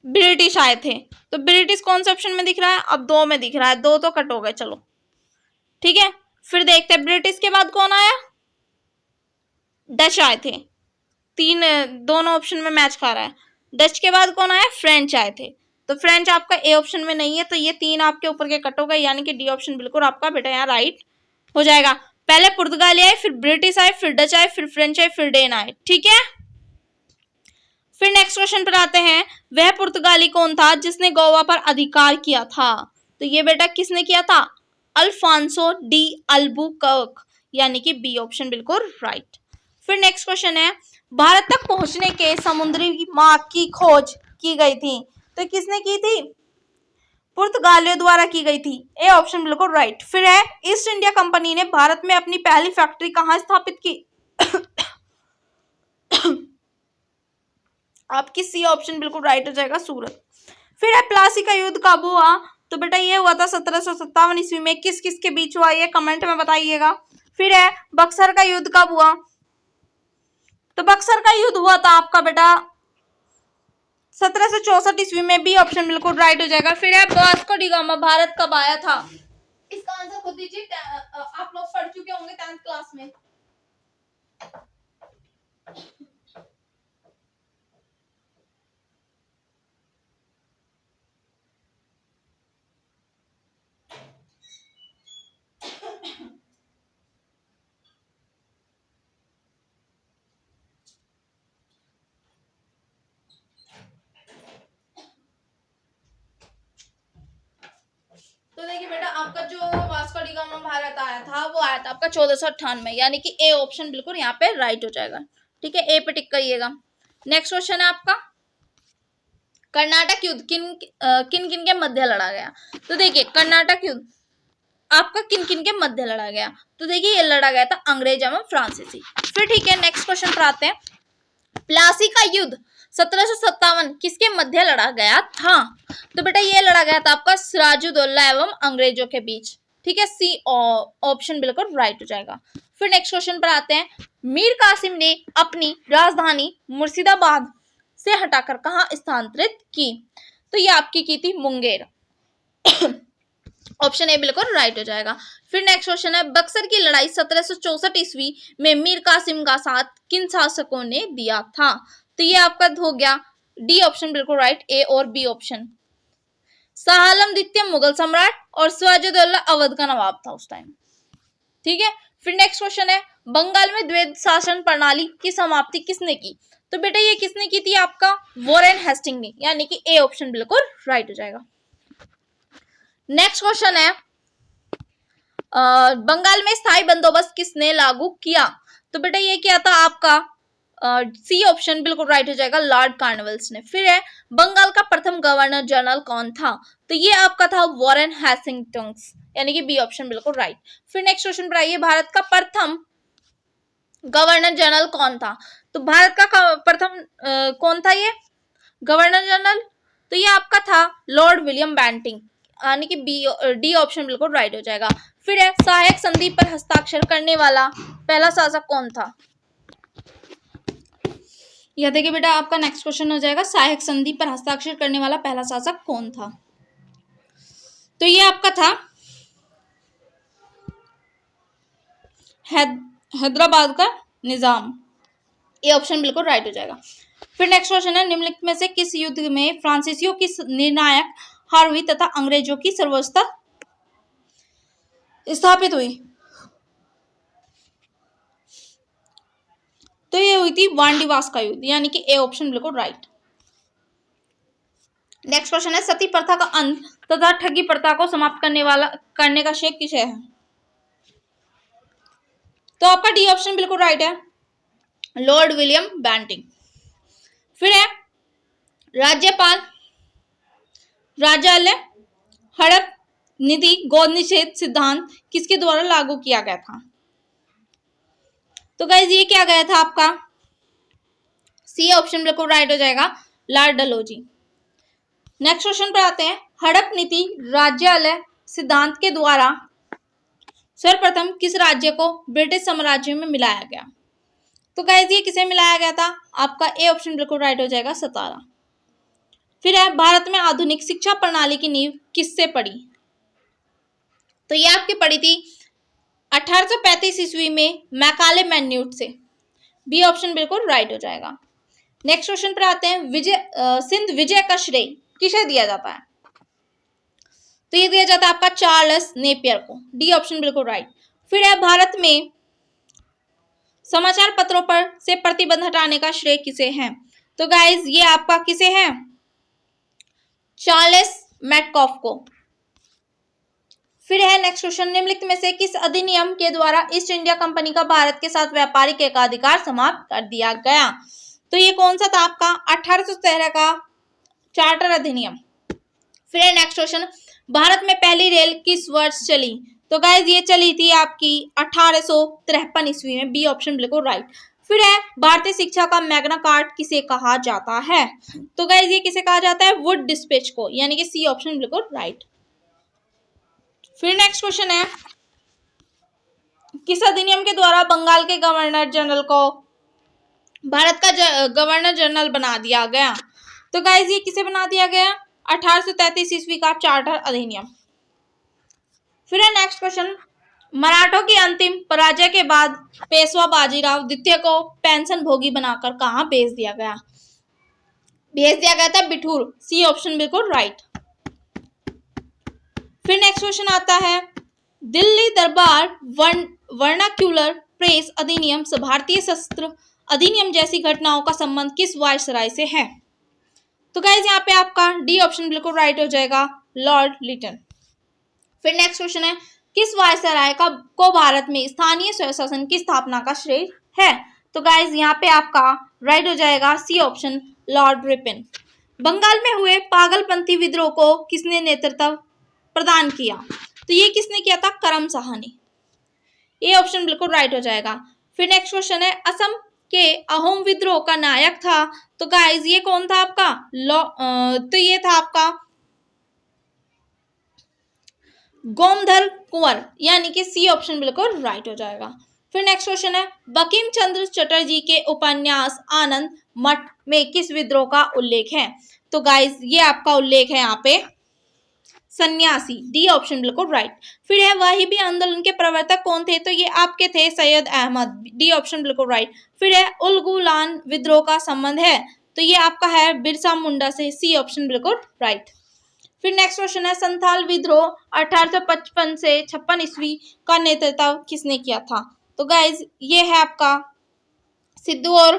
ब्रिटिश आए थे। तो ब्रिटिश कौन से ऑप्शन में दिख रहा है? अब दो में दिख रहा है, दो तो कट हो गए, चलो ठीक है। फिर देखते हैं ब्रिटिश के बाद कौन आया? डच आए थे। तीन, दोनों ऑप्शन में मैच खा रहा है। डच के बाद कौन आया? फ्रेंच आए थे। तो फ्रेंच आपका ए ऑप्शन में नहीं है, तो ये तीन आपके ऊपर के कट हो गए, यानी कि डी ऑप्शन बिल्कुल आपका बेटा यहाँ राइट हो जाएगा। पहले पुर्तगाली आए, फिर ब्रिटिश आए, फिर डच आए, फिर फ्रेंच आए, फिर डेन आए, ठीक है। फिर नेक्स्ट क्वेश्चन पर आते हैं, वह पुर्तगाली कौन था जिसने गोवा पर अधिकार किया था? तो ये बेटा किसने किया था? अल्फांसो डी अल्बुकर्क, यानी कि बी ऑप्शन बिल्कुल राइट। फिर नेक्स्ट क्वेश्चन है, भारत तक पहुंचने के समुद्री मार्ग की खोज की गई थी, तो किसने की थी? पुर्तगालियों द्वारा की गई थी, ए ऑप्शन बिल्कुल राइट। फिर है, ईस्ट इंडिया कंपनी ने भारत में अपनी पहली फैक्ट्री कहां स्थापित की? आपकी सी ऑप्शन बिल्कुल राइट हो जाएगा, सूरत। फिर है, प्लासी का युद्ध कब हुआ? तो बेटा ये हुआ था 1757 ईस्वी में। किस किस के बीच हुआ, ये कमेंट में बताइएगा। फिर है, बक्सर का युद्ध कब हुआ? तो बक्सर का युद्ध हुआ था आपका बेटा 1764 ईस्वी में, बी ऑप्शन बिल्कुल राइट हो जाएगा। फिर है, वास्को डी गामा भारत कब आया था? इसका आंसर खुद दीजिए, आप लोग पढ़ चुके होंगे 10th क्लास में। तो देखिए बेटा, आपका जो वास्को डी गामा भारत आया था वो आया था आपका 1498, यानी कि ए ऑप्शन बिल्कुल यहाँ पे राइट हो जाएगा, ठीक है। ए पे टिक करिएगा। नेक्स्ट क्वेश्चन है आपका, कर्नाटक युद्ध किन किन के मध्य लड़ा गया? तो देखिए, कर्नाटक युद्ध आपका किन किन के मध्य लड़ा गया? तो देखिए, ये लड़ा गया था अंग्रेज एवं फ्रांसीसी। फिर ठीक है, नेक्स्ट क्वेश्चन पर आते हैं, प्लासी का युद्ध 1757 किसके मध्य लड़ा गया था? तो बेटा ये लड़ा गया था आपका सिराजुद्दौला एवं अंग्रेजों के बीच, ठीक है। सी ऑप्शन बिल्कुल राइट हो जाएगा। फिर नेक्स्ट क्वेश्चन पर आते हैं, मीर कासिम ने अपनी राजधानी मुर्शिदाबाद से हटाकर कहां स्थानांतरित की? तो ये आपकी की थी मुंगेर, ऑप्शन ए बिल्कुल राइट हो जाएगा। फिर नेक्स्ट क्वेश्चन है, बक्सर की लड़ाई 1764 ईस्वी में मीर कासिम का साथ किन शासकों ने दिया था? तो ये आपका हो गया डी ऑप्शन बिल्कुल राइट, ए और बी ऑप्शन। शाह आलम द्वितीय मुगल सम्राट और सिराजुद्दौला अवध का नवाब था उस टाइम, ठीक है। फिर नेक्स्ट क्वेश्चन है, बंगाल में द्वैध शासन प्रणाली की समाप्ति किसने की? तो बेटा ये किसने की थी? आपका वॉरेन हेस्टिंग ने, यानी कि ए ऑप्शन बिल्कुल राइट हो जाएगा। नेक्स्ट क्वेश्चन है, बंगाल में स्थायी बंदोबस्त किसने लागू किया? तो बेटा ये क्या था आपका सी ऑप्शन बिल्कुल राइट हो जाएगा, लॉर्ड कार्नवालिस ने। फिर है, बंगाल का प्रथम गवर्नर जनरल कौन था? तो ये आपका था वॉरेन हेस्टिंग्स, यानी कि बी ऑप्शन बिल्कुल राइट। फिर नेक्स्ट क्वेश्चन पर आइए, भारत का प्रथम गवर्नर जनरल कौन था? तो भारत का प्रथम कौन था ये गवर्नर जनरल? तो ये आपका था लॉर्ड विलियम बेंटिंग, यानी कि डी ऑप्शन बिल्कुल राइट हो जाएगा। फिर है, सहायक संधि पर हस्ताक्षर करने वाला पहला शासक कौन था? यह देखिए बेटा, आपका नेक्स्ट क्वेश्चन हो जाएगा, सहायक संधि पर हस्ताक्षर करने वाला पहला शासक कौन था? तो ये आपका था हैदराबाद का निजाम, ये ऑप्शन बिल्कुल राइट हो जाएगा। फिर नेक्स्ट क्वेश्चन है, निम्नलिखित में से किस युद्ध में फ्रांसीसियों की निर्णायक हार हुई तथा अंग्रेजों की सर्वोच्चता स्थापित हुई? तो ये हुई थी वांडीवास का युद्ध, यानी कि ए ऑप्शन बिल्कुल राइट। नेक्स्ट क्वेश्चन है, सती प्रथा का अंत तथा ठगी प्रथा को समाप्त करने का श्रेय किसे है? तो आपका डी ऑप्शन बिल्कुल राइट है, लॉर्ड विलियम बेंटिंग। फिर है, राज्यपाल राजालय हड़प नीति गोद निषेध सिद्धांत किसके द्वारा लागू किया गया था? तो गाइज ये क्या गया था आपका सी ऑप्शन बिल्कुल राइट हो जाएगा, लॉर्ड डलहौजी। नेक्स्ट क्वेश्चन पर आते हैं, हड़प नीति राज्यालय सिद्धांत के द्वारा सर्वप्रथम किस राज्य को ब्रिटिश साम्राज्य में मिलाया गया? तो गाइज ये किसे मिलाया गया था? आपका ए ऑप्शन बिल्कुल राइट हो जाएगा, सतारा। फिर है भारत में आधुनिक शिक्षा प्रणाली की नींव किससे पड़ी? तो ये आपकी पड़ी थी 1835 ईस्वी में मैकाले मैन्यूट से। बी ऑप्शन बिल्कुल राइट हो जाएगा। नेक्स्ट क्वेश्चन पर आते हैं। सिंध विजय का श्रेय किसे दिया जाता है? तो ये दिया जाता है आपका चार्ल्स नेपियर को। डी ऑप्शन बिल्कुल राइट। फिर है भारत में समाचार पत्रों पर से प्रतिबंध हटाने का श्रेय किसे है? तो गाइज ये आपका किसे है? चार्ल्स मैटकॉफ को। फिर है नेक्स्ट क्वेश्चन। निम्नलिखित में से किस अधिनियम के द्वारा ईस्ट इंडिया कंपनी का भारत के साथ व्यापारिक एकाधिकार समाप्त कर दिया गया? तो ये कौन सा था आपका? 1813 का चार्टर अधिनियम। फिर है नेक्स्ट क्वेश्चन। भारत में पहली रेल किस वर्ष चली? तो गाइज ये चली थी आपकी 1853 ईस्वी में। बी ऑप्शन बिल्कुल राइट। फिर है भारतीय शिक्षा का मैग्ना कार्टा किसे कहा जाता है? तो गाइज ये किसे कहा जाता है? वुड डिस्पैच को, यानी कि सी ऑप्शन बिल्कुल राइट। फिर नेक्स्ट क्वेश्चन है। किस अधिनियम के द्वारा बंगाल के गवर्नर जनरल को भारत का गवर्नर जनरल बना दिया गया? तो गाइज ये किसे बना दिया गया? 1833 ईस्वी का चार्टर अधिनियम। फिर है नेक्स्ट क्वेश्चन। मराठों की अंतिम पराजय के बाद पेशवा बाजीराव द्वितीय को पेंशन भोगी बनाकर कहां भेज दिया गया? भेज दिया गया था बिठूर। सी ऑप्शन बिल्कुल राइट। फिर नेक्स्ट क्वेश्चन आता है। दिल्ली दरबार वर्नाक्यूलर प्रेस अधिनियम से भारतीय शस्त्र अधिनियम जैसी घटनाओं का संबंध किस वायसराय से है? तो गाइज यहाँ पे आपका डी ऑप्शन बिल्कुल राइट हो जाएगा, लॉर्ड लिटन। फिर नेक्स्ट क्वेश्चन है। किस वायसराय को भारत में स्थानीय स्वशासन की स्थापना का श्रेय है? तो गाइज यहाँ पे आपका राइट हो जाएगा, C option, Lord Ripon. Bengal में हुए पागलपंथी विद्रोह को किसने नेतृत्व प्रदान किया? तो ये किसने किया था? करम साहा ने। ये ऑप्शन बिल्कुल राइट हो जाएगा। फिर नेक्स्ट क्वेश्चन है। असम के अहोम विद्रोह का नायक था? तो गाइज ये कौन था आपका? तो ये था आपका गोमधर कुंवर, यानी कि सी ऑप्शन बिल्कुल राइट हो जाएगा। फिर नेक्स्ट क्वेश्चन है। बंकिम चंद्र चटर्जी के उपन्यास आनंद मठ में किस विद्रोह का उल्लेख है? तो गाइज ये आपका उल्लेख है यहाँ पे सन्यासी। डी ऑप्शन बिल्कुल राइट। फिर है वाहिबी आंदोलन के प्रवर्तक कौन थे? तो ये आपके थे सैयद अहमद। डी ऑप्शन बिल्कुल राइट। फिर है उलगुलान विद्रोह का संबंध है? तो ये आपका है बिरसा मुंडा से। सी ऑप्शन बिल्कुल राइट। फिर नेक्स्ट क्वेश्चन है। संथाल विद्रोह 1855 से 56 ईस्वी का नेतृत्व किसने किया था? तो गाइज ये है आपका सिद्धू और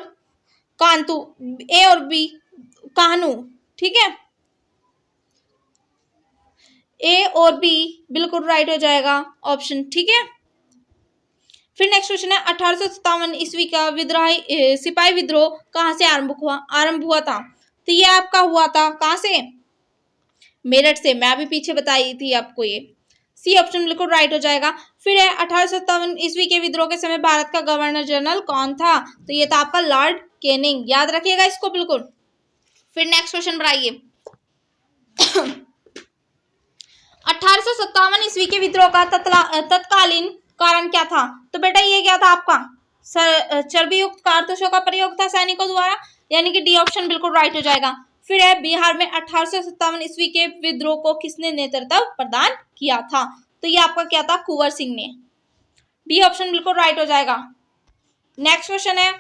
कांतु, ए और बी कानू, ठीक है, ए और बी बिल्कुल राइट हो जाएगा ऑप्शन, ठीक है। फिर नेक्स्ट क्वेश्चन है। 1857 ईस्वी का सिपाही विद्रोह कहां से आरंभ हुआ था? तो ये आपका हुआ था कहां से? मेरठ से। मैं अभी पीछे बताई थी आपको ये। सी ऑप्शन बिल्कुल राइट हो जाएगा। फिर है 1857 ईस्वी के विद्रोह के समय भारत का गवर्नर जनरल कौन था? तो ये था आपका लॉर्ड कैनिंग। याद रखिएगा इसको बिल्कुल। फिर नेक्स्ट क्वेश्चन बनाइए। 1857 ईस्वी के विद्रोह का तत्कालीन कारण क्या था? तो बेटा ये क्या था आपका? चर्बी युक्त कारतूसों का प्रयोग था सैनिकों द्वारा, यानी कि डी ऑप्शन बिल्कुल राइट हो जाएगा। फिर है बिहार में 1857 ईस्वी के विद्रोह को किसने नेतृत्व प्रदान किया था? तो ये आपका क्या था? कुंवर सिंह ने। डी ऑप्शन बिल्कुल राइट हो जाएगा। नेक्स्ट क्वेश्चन है।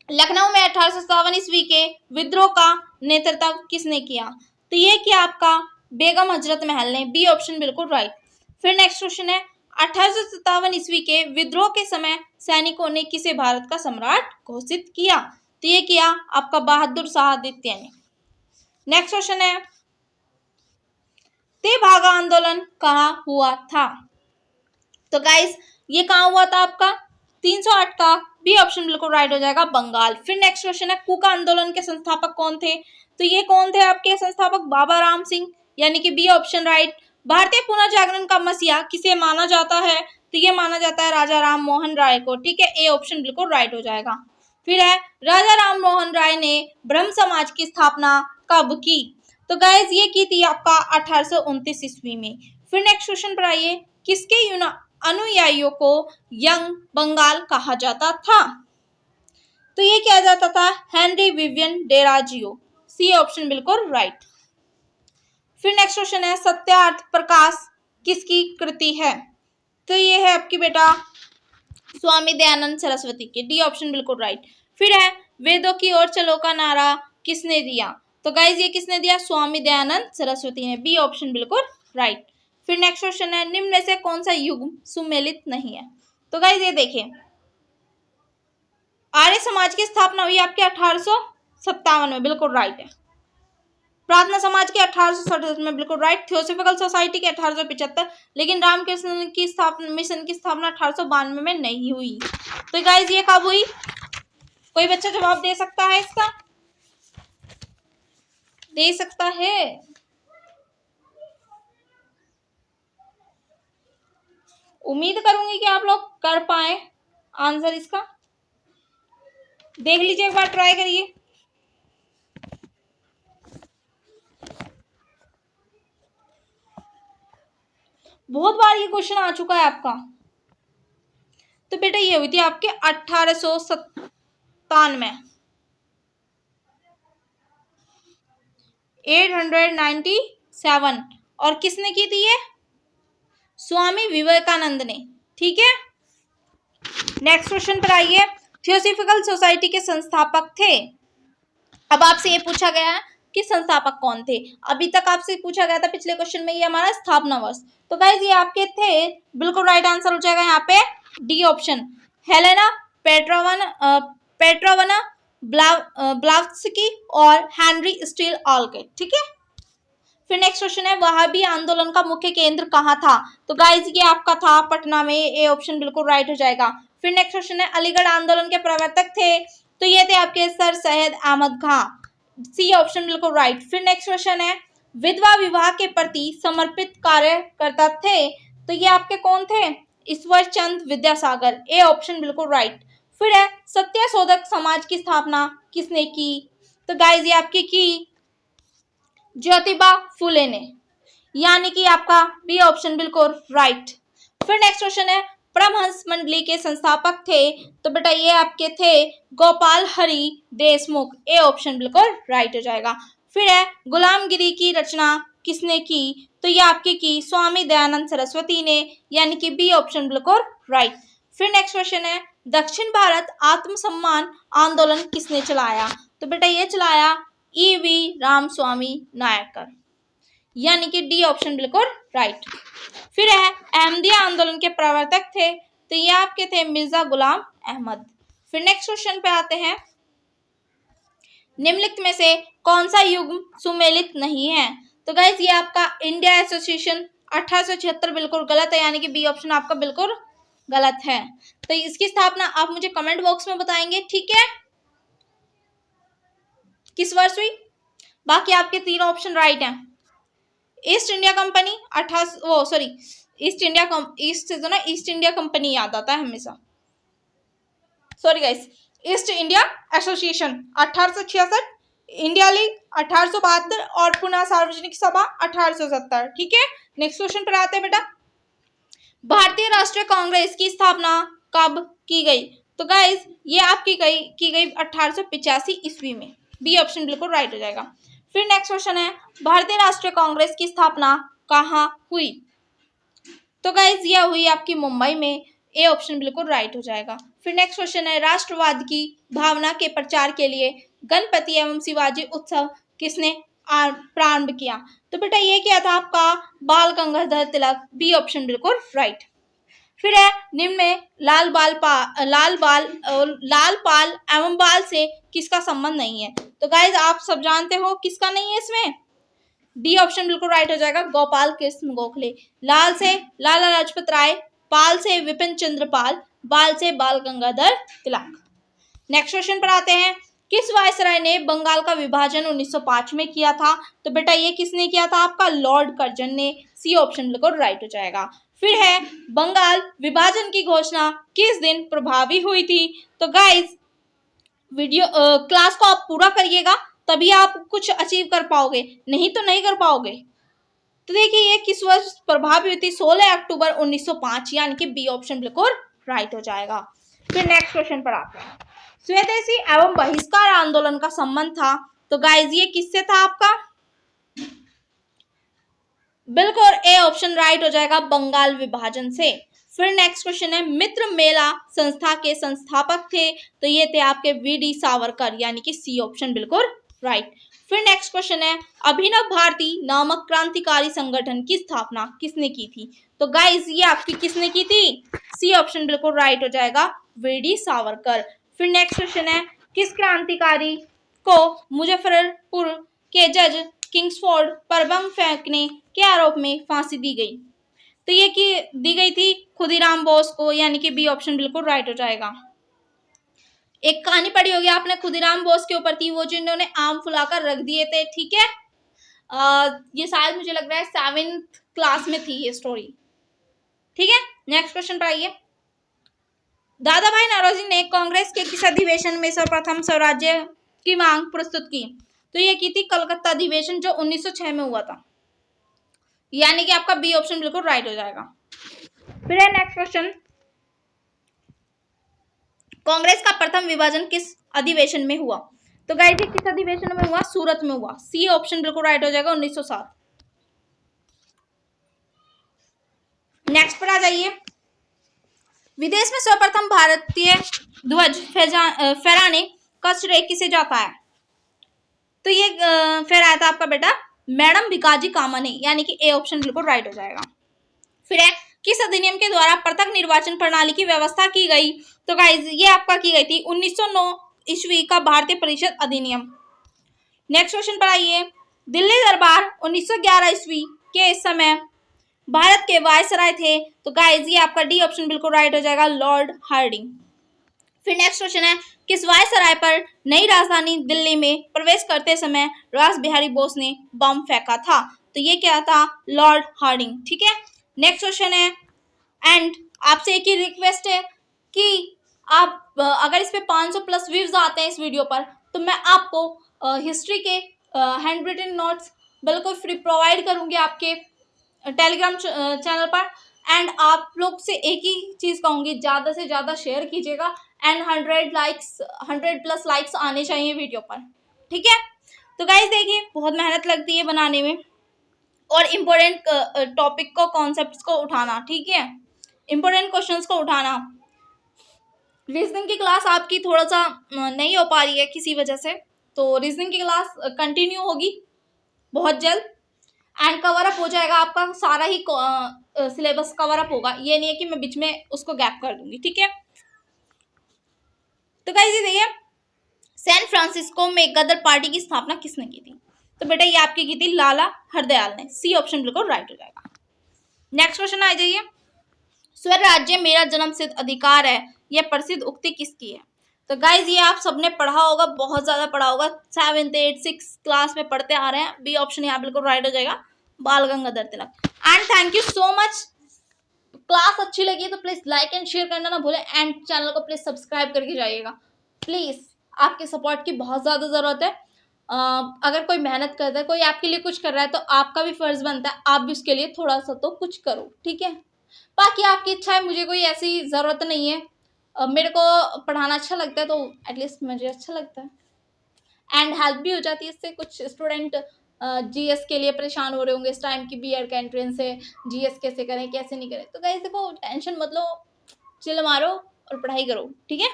लखनऊ में 1857 ईस्वी के विद्रोह का नेतृत्व किसने किया? तो ये किया आपका बेगम हजरत महल ने। बी ऑप्शन बिल्कुल राइट। फिर नेक्स्ट क्वेश्चन है। 1857 ईस्वी के विद्रोह के समय सैनिकों ने किसे भारत का सम्राट घोषित किया? तो ये किया आपका बहादुर शाह द्वितीय ने। नेक्स्ट क्वेश्चन है। तेभागा आंदोलन कहाँ हुआ था? तो गाइस ये कहाँ हुआ था आपका? 308 का। बी ऑप्शन बिल्कुल राइट हो जाएगा, बंगाल। फिर नेक्स्ट क्वेश्चन है। कुका आंदोलन के संस्थापक कौन थे? तो ये कौन थे आपके संस्थापक? बाबा राम सिंह, यानी कि बी ऑप्शन राइट। भारतीय पुनर्जागरण का मसीहा किसे माना जाता है? तो ये माना जाता है राजा राम मोहन राय को, ठीक है। ए ऑप्शन बिल्कुल राइट हो जाएगा। फिर है राजा राम मोहन राय ने ब्रह्म समाज की स्थापना कब की? तो गाइज ये की थी आपका 1829 ईस्वी में। फिर नेक्स्ट क्वेश्चन पर आइए। किसके अनुयायियों को यंग बंगाल कहा जाता था? तो ये किया जाता था हेनरी विवियन डेराजियो। सी ऑप्शन बिल्कुल राइट। फिर नेक्स्ट क्वेश्चन है सत्यार्थ प्रकाश किसकी कृति है? तो ये है आपकी बेटा स्वामी दयानंद सरस्वती के, डी ऑप्शन बिल्कुल राइट। फिर है वेदों की ओर चलो का नारा किसने दिया? तो गाइज ये किसने दिया? स्वामी दयानंद सरस्वती ने, बी ऑप्शन बिल्कुल राइट। फिर नेक्स्ट क्वेश्चन है निम्न में से कौन सा युग सुमेलित नहीं है? तो गाइज ये देखिए आर्य समाज की स्थापना हुई आपके 1857 में, बिल्कुल राइट है। प्रार्थना समाज के 1867 में, बिल्कुल राइट। थियोसॉफिकल सोसाइटी के 1875, लेकिन रामकृष्ण की स्थापना मिशन की स्थापना 1892 में नहीं हुई। तो गाइज ये कब हुई? कोई बच्चा जवाब दे सकता है इसका? दे सकता है? उम्मीद करूंगी कि आप लोग कर पाए आंसर इसका। देख लीजिए एक बार, ट्राई करिए। बहुत बार ये क्वेश्चन आ चुका है आपका। तो बेटा ये हुई थी आपके 1897, 897। और किसने की थी ये? स्वामी विवेकानंद ने, ठीक है। नेक्स्ट क्वेश्चन पर आइए। थियोसॉफिकल सोसाइटी के संस्थापक थे। अब आपसे ये पूछा गया है कि संस्थापक कौन थे। अभी तक आपसे पूछा गया था पिछले क्वेश्चन में ये हमारा स्थापना वर्ष। तो गाइज ये आपके थे, बिल्कुल राइट आंसर हो जाएगा यहाँ पे डी ऑप्शन, हेलेना पेट्रोवना ब्लावत्स्की और हेनरी स्टील ऑलके, ठीक है। फिर नेक्स्ट क्वेश्चन है वहाबी आंदोलन का मुख्य केंद्र कहाँ था? तो गाइज ये आपका था पटना में, ए ऑप्शन बिल्कुल राइट हो जाएगा। फिर नेक्स्ट क्वेश्चन है अलीगढ़ आंदोलन के प्रवर्तक थे। तो ये थे आपके सर सैयद अहमद खां, सी ऑप्शन बिल्कुल राइट। फिर नेक्स्ट क्वेश्चन है विधवा विवाह के प्रति समर्पित कार्यकर्ता थे। तो ये आपके कौन थे? ईश्वर चंद विद्यासागर, ए ऑप्शन बिल्कुल राइट। फिर है सत्यशोधक समाज की स्थापना किसने की? तो गाइज ये आपकी की ज्योतिबा फुले ने, यानी कि आपका बी ऑप्शन बिल्कुल राइट। फिर नेक्स्ट क्वेश्चन है परमहंस मंडली के संस्थापक थे। तो बेटा ये आपके थे गोपाल हरि देशमुख, ए ऑप्शन बिल्कुल राइट हो जाएगा। फिर है गुलामगिरी की रचना किसने की? तो ये आपकी की स्वामी दयानंद सरस्वती ने, यानी कि बी ऑप्शन बिल्कुल राइट। फिर नेक्स्ट क्वेश्चन है दक्षिण भारत आत्मसम्मान आंदोलन किसने चलाया? तो बेटा ये चलाया ईवी रामस्वामी नायकर, यानी कि डी ऑप्शन बिल्कुल राइट। फिर है अहमदिया आंदोलन के प्रवर्तक थे। तो ये आपके थे मिर्जा गुलाम अहमद। फिर नेक्स्ट क्वेश्चन पे आते हैं निम्नलिखित में से कौन सा युग सुमेलित नहीं है? तो गाइस ये आपका इंडिया एसोसिएशन 1876 बिल्कुल गलत है, यानी कि बी ऑप्शन आपका बिल्कुल गलत है। तो इसकी स्थापना आप मुझे कमेंट बॉक्स में बताएंगे, ठीक है, किस वर्ष हुई। बाकी आपके तीन ऑप्शन राइट हैं। East India company east India company याद आता है हमेशा, sorry guys, east India association 1866, India league 1872 और पुनः सार्वजनिक सभा 1870, ठीक है। नेक्स्ट क्वेश्चन पर आते हैं बेटा, भारतीय राष्ट्रीय कांग्रेस की स्थापना कब की गई? तो गाइस ये आपकी की गई 1885 ईस्वी में, बी ऑप्शन बिल्कुल राइट हो जाएगा। फिर नेक्स्ट क्वेश्चन है भारतीय राष्ट्रीय कांग्रेस की स्थापना कहाँ हुई? तो गाइज ये हुई आपकी मुंबई में, ए ऑप्शन बिल्कुल राइट हो जाएगा। फिर नेक्स्ट क्वेश्चन है राष्ट्रवाद की भावना के प्रचार के लिए गणपति एवं शिवाजी उत्सव किसने प्रारंभ किया? तो बेटा ये क्या था आपका बाल गंगाधर तिलक, बी ऑप्शन बिल्कुल राइट। फिर है निम्न में लाल पाल एवं बाल से किसका संबंध नहीं है? तो गाइज आप सब जानते हो किसका नहीं है इसमें, डी ऑप्शन बिल्कुल राइट हो जाएगा, गोपाल कृष्ण गोखले। लाल से लाला लाजपत राय, पाल से विपिन चंद्र पाल, बाल से बाल गंगाधर तिलक। नेक्स्ट क्वेश्चन पर आते हैं किस वायसराय ने बंगाल का विभाजन 1905 में किया था? तो बेटा ये किसने किया था आपका लॉर्ड कर्जन ने, सी ऑप्शन बिल्कुल राइट हो जाएगा। फिर है बंगाल विभाजन की घोषणा किस दिन प्रभावी हुई थी? तो गाइज वीडियो क्लास को आप पूरा करिएगा तभी आप कुछ अचीव कर पाओगे, नहीं तो नहीं कर पाओगे। तो देखिए ये किस वर्ष प्रभावी हुई थी? 16 अक्टूबर 1905, यानी कि बी ऑप्शन बिल्कुल राइट हो जाएगा। फिर नेक्स्ट क्वेश्चन पर आते हैं स्वदेशी एवं बहिष्कार आंदोलन का संबंध था। तो गाइज ये किससे था आपका? बिल्कुल ए ऑप्शन राइट हो जाएगा, बंगाल विभाजन से। फिर नेक्स्ट क्वेश्चन है, मित्र मेला संस्था के संस्थापक थे, तो ये थे आपके वी.डी. सावरकर, यानी कि सी ऑप्शन बिल्कुल राइट। फिर नेक्स्ट क्वेश्चन है, अभिनव भारती नामक क्रांतिकारी संगठन की स्थापना किसने की थी? तो गाइज ये आपकी किसने की थी? सी ऑप्शन बिल्कुल राइट हो जाएगा, वी.डी. सावरकर। फिर नेक्स्ट क्वेश्चन है, किस क्रांतिकारी को मुजफ्फरपुर के जज किंग्सफोर्ड पर बम फेंकने के आरोप में फांसी दी गई? तो ये की दी गई थी खुदीराम बोस को, यानी कि बी ऑप्शन बिल्कुल राइट हो जाएगा। एक कहानी पढ़ी होगी आपने, खुदीराम बोस के ऊपर थी, वो जिन्होंने आम फुलाकर रख दिए थे, ठीक है। ये शायद मुझे लग रहा है 7th क्लास में थी ये स्टोरी, ठीक है। नेक्स्ट क्वेश्चन पढ़ाइए। दादा भाई नौरोजी ने कांग्रेस के किस अधिवेशन में सर्वप्रथम स्वराज्य की मांग प्रस्तुत की? तो ये की थी कलकत्ता अधिवेशन, जो 1906 में हुआ था, यानी कि आपका बी ऑप्शन बिल्कुल राइट हो जाएगा। फिर है नेक्स्ट क्वेश्चन, कांग्रेस का प्रथम विभाजन किस अधिवेशन में हुआ? तो गाइस ये किस अधिवेशन में हुआ? सूरत में हुआ, सी ऑप्शन बिल्कुल राइट हो जाएगा, 1907। नेक्स्ट पर आ जाइए। विदेश में सर्वप्रथम भारतीय ध्वज फहराने का श्रेय किसे जाता है? तो ये फहराया था आपका बेटा मैडम भिकाजी कामा ने, यानी कि ए ऑप्शन बिल्कुल राइट हो जाएगा। फिर है, किस अधिनियम के द्वारा पृथक निर्वाचन प्रणाली की व्यवस्था की गई? तो गाइस ये आपका की गई थी 1909 ईस्वी का भारतीय परिषद अधिनियम। नेक्स्ट क्वेश्चन पर आइए। दिल्ली दरबार 1911 ईस्वी के समय भारत के वायसराय थे, तो गाइस ये आपका डी ऑप्शन बिल्कुल राइट हो जाएगा, लॉर्ड हार्डिंग। फिर नेक्स्ट क्वेश्चन है, किस वायसराय पर नई राजधानी दिल्ली में प्रवेश करते समय रास बिहारी बोस ने बम फेंका था? तो ये क्या था? लॉर्ड हार्डिंग, ठीक है। नेक्स्ट क्वेश्चन है, एंड आपसे एक ही रिक्वेस्ट है कि आप अगर इस पे 500 प्लस व्यूज आते हैं इस वीडियो पर, तो मैं आपको हिस्ट्री के हैंड रिटन नोट्स बिल्कुल फ्री प्रोवाइड करूंगी आपके टेलीग्राम चैनल पर। एंड आप लोग से एक ही चीज कहूंगी, ज्यादा से ज्यादा शेयर कीजिएगा, एंड 100 प्लस लाइक्स आने चाहिए वीडियो पर, ठीक है। तो गाइस देखिए, बहुत मेहनत लगती है बनाने में, और इम्पोर्टेंट टॉपिक को, कॉन्सेप्ट्स को उठाना, ठीक है, इम्पोर्टेंट क्वेश्चंस को उठाना। रीजनिंग की क्लास आपकी थोड़ा सा नहीं हो पा रही है किसी वजह से, तो रीजनिंग की क्लास कंटिन्यू होगी बहुत जल्द, एंड कवर अप हो जाएगा आपका सारा ही सिलेबस कवर अप होगा। ये नहीं है कि मैं बीच में उसको गैप कर दूंगी, ठीक है। तो गाइस ये देखिए, सैन फ्रांसिस्को में गदर पार्टी की स्थापना किसने की थी? तो बेटा ये आपकी की थी लाला हरदयाल ने, सी ऑप्शन बिल्कुल राइट हो जाएगा। नेक्स्ट क्वेश्चन आ जाइए। स्वराज्य मेरा जन्मसिद्ध अधिकार है, यह प्रसिद्ध उक्ति किसकी है? तो गाइज ये आप सबने पढ़ा होगा, बहुत ज्यादा पढ़ा होगा, 7th 8th 6th क्लास में पढ़ते आ रहे हैं। बी ऑप्शन यहाँ बिल्कुल राइट हो जाएगा, Bal Gangadhar Tilak. And thank you so much. Class अच्छी लगी तो प्लीज लाइक एंड शेयर करना ना भूलें, एंड चैनल को प्लीज सब्सक्राइब करके जाइएगा प्लीज, आपके सपोर्ट की बहुत ज्यादा जरूरत है। अगर कोई मेहनत करता है, कोई आपके लिए कुछ कर रहा है, तो आपका भी फर्ज बनता है आप भी उसके लिए थोड़ा सा तो कुछ करो, ठीक है। बाकी आपकी इच्छा है, मुझे कोई ऐसी जरूरत नहीं है। मेरे को पढ़ाना अच्छा लगता है, तो एटलीस्ट मुझे अच्छा लगता है, एंड हेल्प भी हो जाती है इससे। कुछ स्टूडेंट जीएस के लिए परेशान हो रहे होंगे इस टाइम की, बीएड का एंट्रेंस है, जीएस कैसे करें कैसे नहीं करें, तो गाइस देखो टेंशन मत लो, चिल मारो और पढ़ाई करो, ठीक है।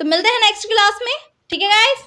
तो मिलते हैं नेक्स्ट क्लास में, ठीक है गाइस।